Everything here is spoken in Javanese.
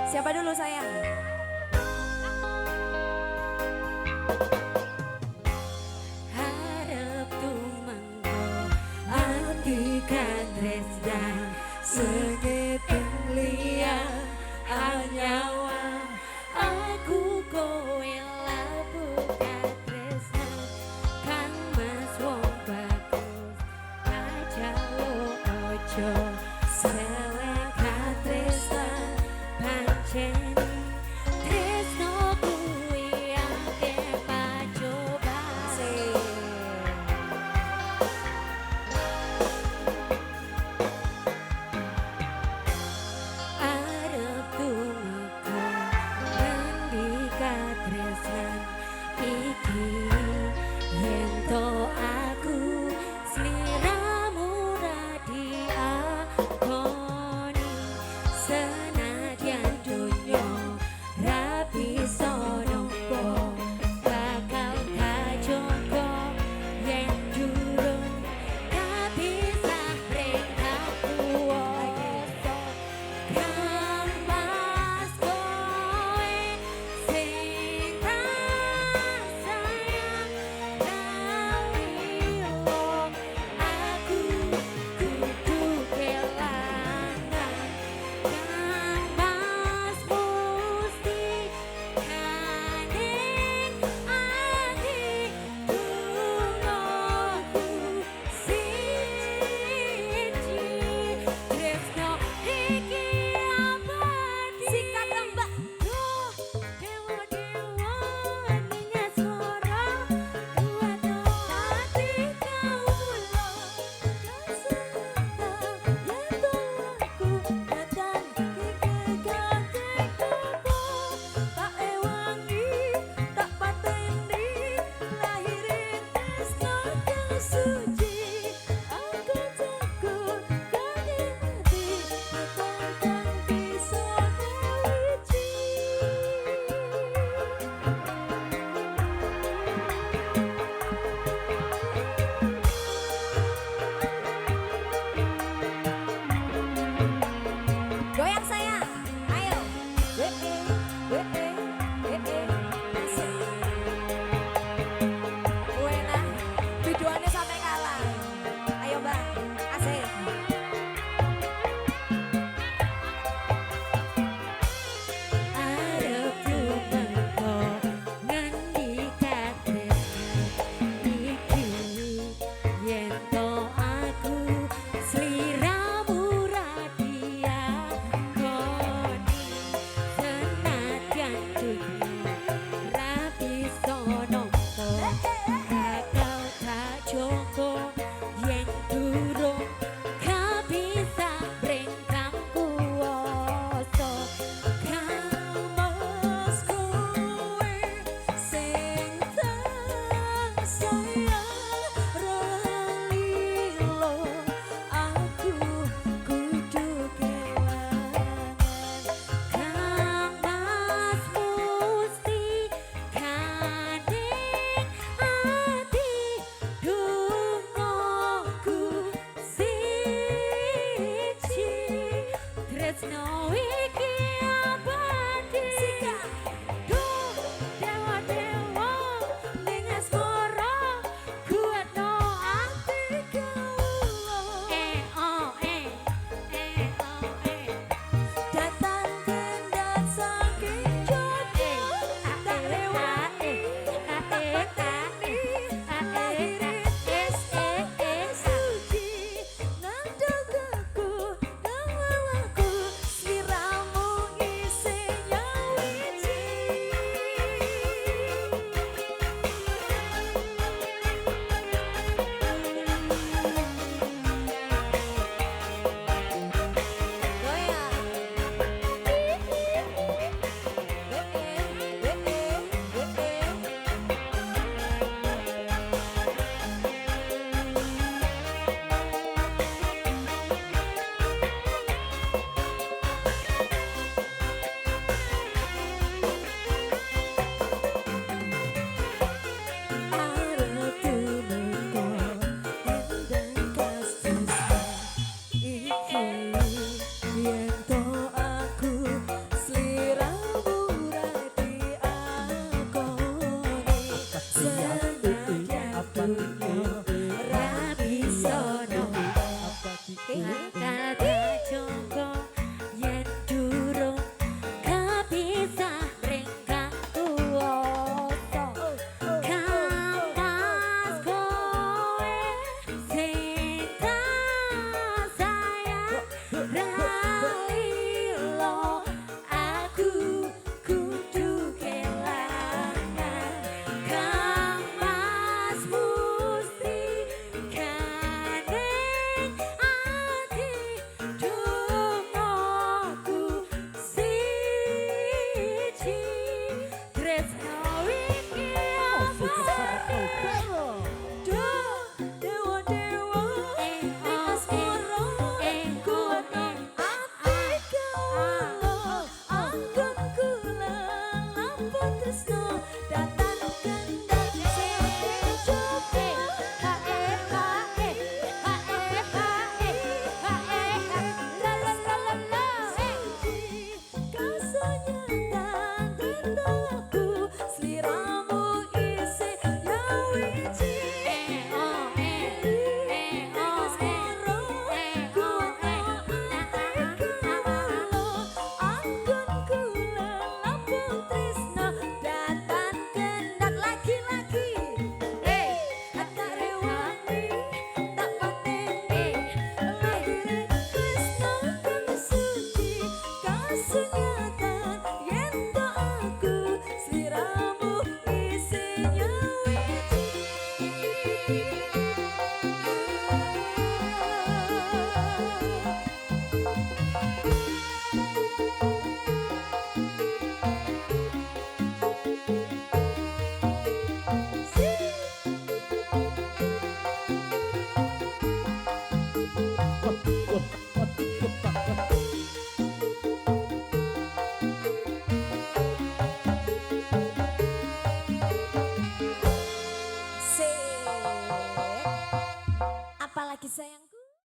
Siapa dulu sayang? Harap tumanggo artikan tresnan segeting liang anyawa aku kowe labu tresnan kang mas wong bagus aja lo ojo selek tresnan pancen tresno kuwi ake pacoba arep tumeka ngendi katresnan iki yen to aku sliramu radiakoni senadyan donya ra bisa nampa bakal kajogo yen durung kabisa ring aku kang pas kowe sing tak sayang kawilo aku kudu kelangan kang pas musti kaning ati dungoku siji tresno iki abadi sikat lembak duh dewa-dewa nanya suara dua hati kaulo kaseta yen tuaku datang kegantek tubuh tak ewangi tak pateni lahirin tresno kang suci aku teguh kangen hati tentang bisa kawiji Goyang sayang, ayo. Asik. Wena, videoannya sampai Oh, Carol.